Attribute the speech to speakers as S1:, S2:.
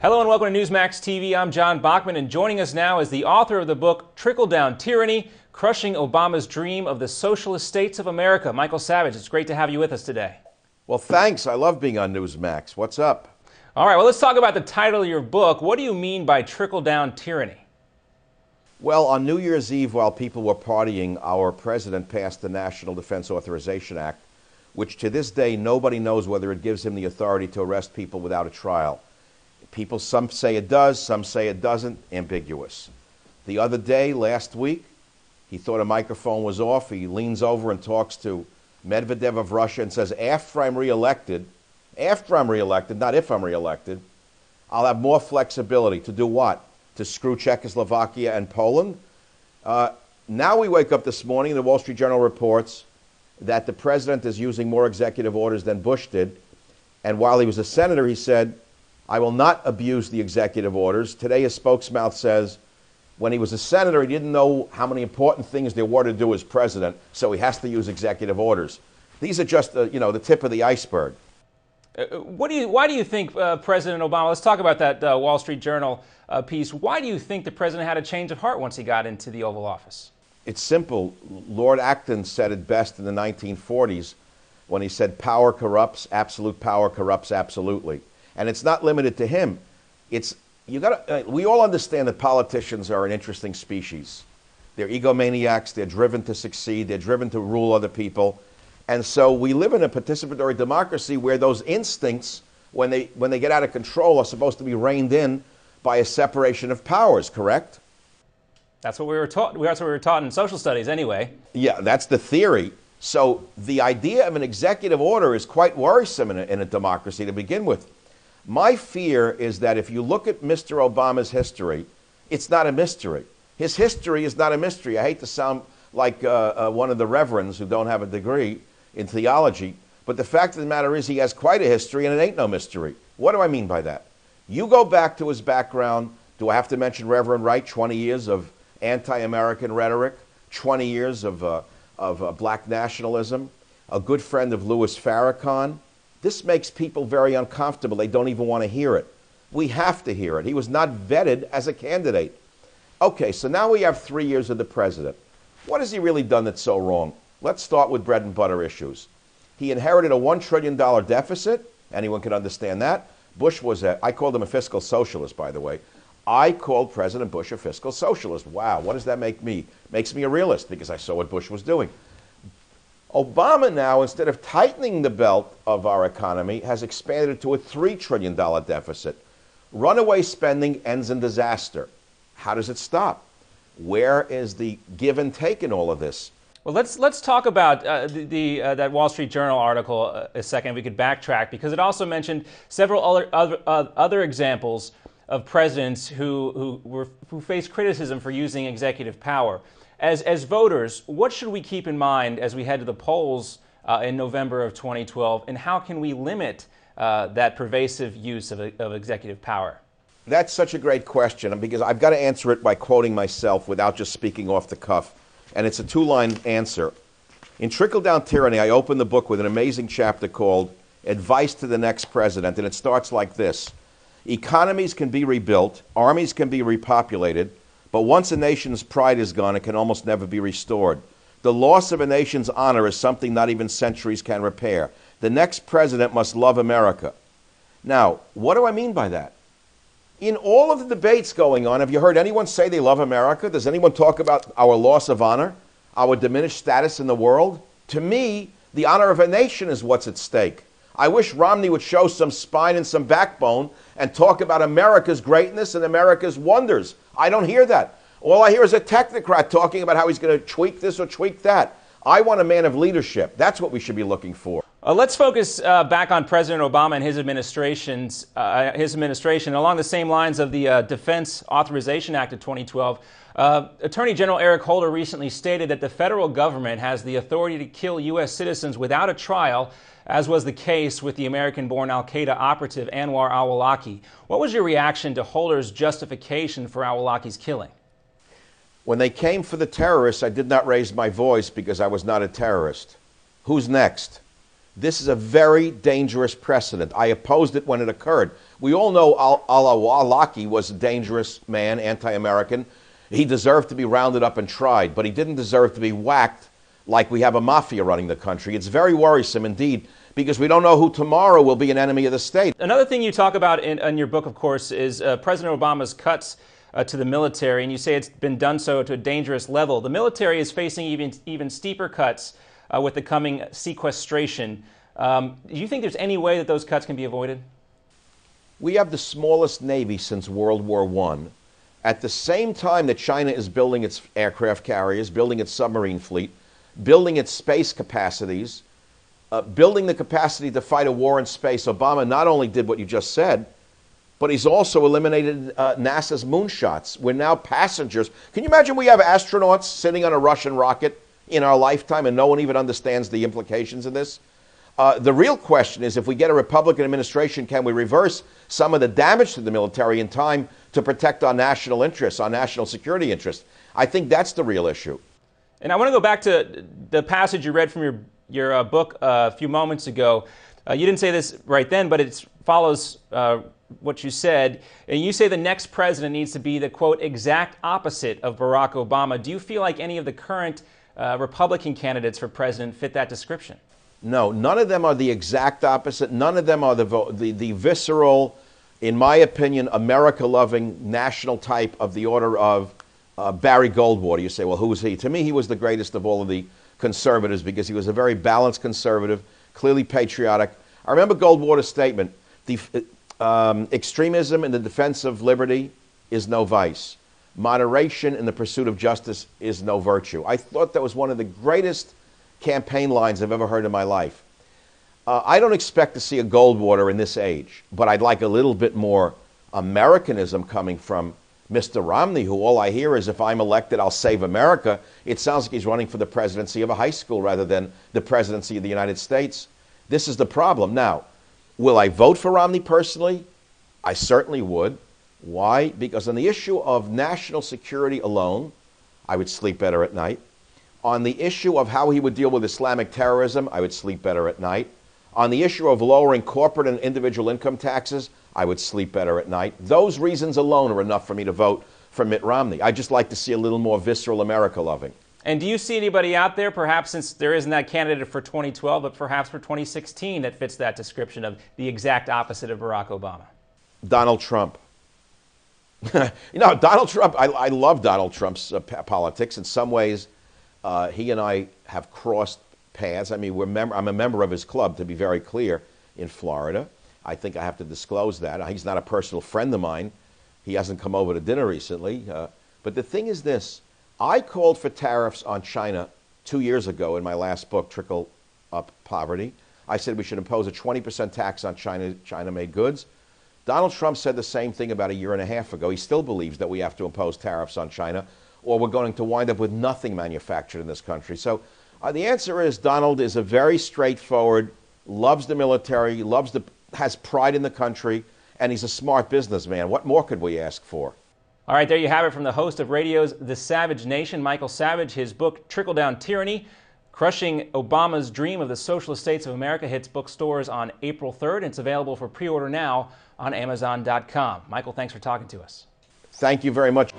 S1: Hello and welcome to Newsmax TV. I'm John Bachman, and joining us now is the author of the book Trickle-Down Tyranny, Crushing Obama's Dream of the Socialist States of America, Michael Savage. It's great to have you with us today.
S2: Well, thanks. I love being on Newsmax. What's up?
S1: All right, well, let's talk about the title of your book. What do you mean by trickle-down tyranny?
S2: Well, on New Year's Eve, while people were partying, our president passed the National Defense Authorization Act, which to this day nobody knows whether it gives him the authority to arrest people without a trial. People, some say it does, some say it doesn't, ambiguous. The other day, last week, he thought a microphone was off. He leans over and talks to Medvedev of Russia and says, after I'm reelected, not if I'm reelected, I'll have more flexibility. To do what? To screw Czechoslovakia and Poland? Now we wake up this morning, the Wall Street Journal reports that the president is using more executive orders than Bush did. And while he was a senator, he said, I will not abuse the executive orders. Today his spokesmouth says when he was a senator, he didn't know how many important things there were to do as president, so he has to use executive orders. These are just the tip of the iceberg.
S1: Why do you think President Obama, let's talk about that Wall Street Journal piece, why do you think the president had a change of heart once he got into the Oval Office?
S2: It's simple. Lord Acton said it best in the 1940s when he said power corrupts, absolute power corrupts absolutely. And it's not limited to him. We all understand that politicians are an interesting species. They're egomaniacs, they're driven to succeed, they're driven to rule other people. And so we live in a participatory democracy where those instincts, when they get out of control, are supposed to be reined in by a separation of powers, correct?
S1: That's what we were taught. That's what we were taught in social studies anyway.
S2: Yeah, that's the theory. So the idea of an executive order is quite worrisome in a democracy to begin with. My fear is that if you look at Mr. Obama's history, it's not a mystery. His history is not a mystery. I hate to sound like one of the reverends who don't have a degree in theology, but the fact of the matter is he has quite a history and it ain't no mystery. What do I mean by that? You go back to his background. Do I have to mention Reverend Wright? 20 years of anti-American rhetoric, 20 years of black nationalism, a good friend of Louis Farrakhan. This makes people very uncomfortable. They don't even want to hear it. We have to hear it. He was not vetted as a candidate. Okay, so now we have 3 years of the president. What has he really done that's so wrong? Let's start with bread and butter issues. He inherited a $1 trillion deficit. Anyone can understand that. Bush was I called him a fiscal socialist, by the way. I called President Bush a fiscal socialist. Wow, what does that make me? Makes me a realist because I saw what Bush was doing. Obama now, instead of tightening the belt of our economy, has expanded it to a $3 trillion deficit. Runaway spending ends in disaster. How does it stop? Where is the give and take in all of this?
S1: Well, let's talk about that Wall Street Journal article a second. We could backtrack because it also mentioned several other examples of presidents who faced criticism for using executive power. As voters, what should we keep in mind as we head to the polls in November of 2012, and how can we limit that pervasive use of executive power?
S2: That's such a great question, because I've got to answer it by quoting myself without just speaking off the cuff, and it's a two-line answer. In Trickle-Down Tyranny, I open the book with an amazing chapter called Advice to the Next President, and it starts like this. Economies can be rebuilt, armies can be repopulated, but once a nation's pride is gone, it can almost never be restored. The loss of a nation's honor is something not even centuries can repair. The next president must love America. Now, what do I mean by that? In all of the debates going on, have you heard anyone say they love America? Does anyone talk about our loss of honor, our diminished status in the world? To me, the honor of a nation is what's at stake. I wish Romney would show some spine and some backbone and talk about America's greatness and America's wonders. I don't hear that. All I hear is a technocrat talking about how he's going to tweak this or tweak that. I want a man of leadership. That's what we should be looking for.
S1: Let's focus back on President Obama and his administration along the same lines of the Defense Authorization Act of 2012. Attorney General Eric Holder recently stated that the federal government has the authority to kill U.S. citizens without a trial, as was the case with the American-born al-Qaeda operative Anwar al-Awlaki. What was your reaction to Holder's justification for al-Awlaki's killing?
S2: When they came for the terrorists, I did not raise my voice because I was not a terrorist. Who's next? This is a very dangerous precedent. I opposed it when it occurred. We all know al-Awlaki was a dangerous man, anti-American. He deserved to be rounded up and tried, but he didn't deserve to be whacked like we have a mafia running the country. It's very worrisome indeed, because we don't know who tomorrow will be an enemy of the state.
S1: Another thing you talk about in your book, of course, is President Obama's cuts to the military, and you say it's been done so to a dangerous level. The military is facing even steeper cuts with the coming sequestration. Do you think there's any way that those cuts can be avoided?
S2: We have the smallest Navy since World War I. At the same time that China is building its aircraft carriers, building its submarine fleet, building its space capacities, building the capacity to fight a war in space, Obama not only did what you just said, but he's also eliminated NASA's moonshots. We're now passengers. Can you imagine we have astronauts sitting on a Russian rocket in our lifetime and no one even understands the implications of this? The real question is, if we get a Republican administration, can we reverse some of the damage to the military in time to protect our national interests, our national security interests? I think that's the real issue.
S1: And I want to go back to the passage you read from your book a few moments ago. You didn't say this right then, but it follows what you said. And you say the next president needs to be the, quote, exact opposite of Barack Obama. Do you feel like any of the current Republican candidates for president fit that description?
S2: No, none of them are the exact opposite. None of them are the visceral, in my opinion, America-loving national type of the order of Barry Goldwater. You say, well, who was he? To me, he was the greatest of all of the conservatives because he was a very balanced conservative, clearly patriotic. I remember Goldwater's statement, extremism in the defense of liberty is no vice. Moderation in the pursuit of justice is no virtue. I thought that was one of the greatest campaign lines I've ever heard in my life. I don't expect to see a Goldwater in this age, but I'd like a little bit more Americanism coming from Mr. Romney, who all I hear is, if I'm elected, I'll save America. It sounds like he's running for the presidency of a high school rather than the presidency of the United States. This is the problem. Now, will I vote for Romney personally? I certainly would. Why? Because on the issue of national security alone, I would sleep better at night. On the issue of how he would deal with Islamic terrorism, I would sleep better at night. On the issue of lowering corporate and individual income taxes, I would sleep better at night. Those reasons alone are enough for me to vote for Mitt Romney. I'd just like to see a little more visceral America-loving.
S1: And do you see anybody out there, perhaps since there isn't that candidate for 2012, but perhaps for 2016 that fits that description of the exact opposite of Barack Obama?
S2: Donald Trump. You know, Donald Trump, I love Donald Trump's politics. In some ways, he and I have crossed paths. I mean, I'm a member of his club, to be very clear, in Florida. I think I have to disclose that. He's not a personal friend of mine. He hasn't come over to dinner recently. But the thing is this. I called for tariffs on China 2 years ago in my last book, Trickle Up Poverty. I said we should impose a 20% tax on China-made goods. Donald Trump said the same thing about a year and a half ago. He still believes that we have to impose tariffs on China, or we're going to wind up with nothing manufactured in this country. So the answer is Donald is a very straightforward, loves the military, has pride in the country, and he's a smart businessman. What more could we ask for?
S1: All right, there you have it from the host of radio's The Savage Nation, Michael Savage. His book, Trickle-Down Tyranny, Crushing Obama's Dream of the Socialist States of America, hits bookstores on April 3rd, and it's available for pre-order now on Amazon.com. Michael, thanks for talking to us.
S2: Thank you very much.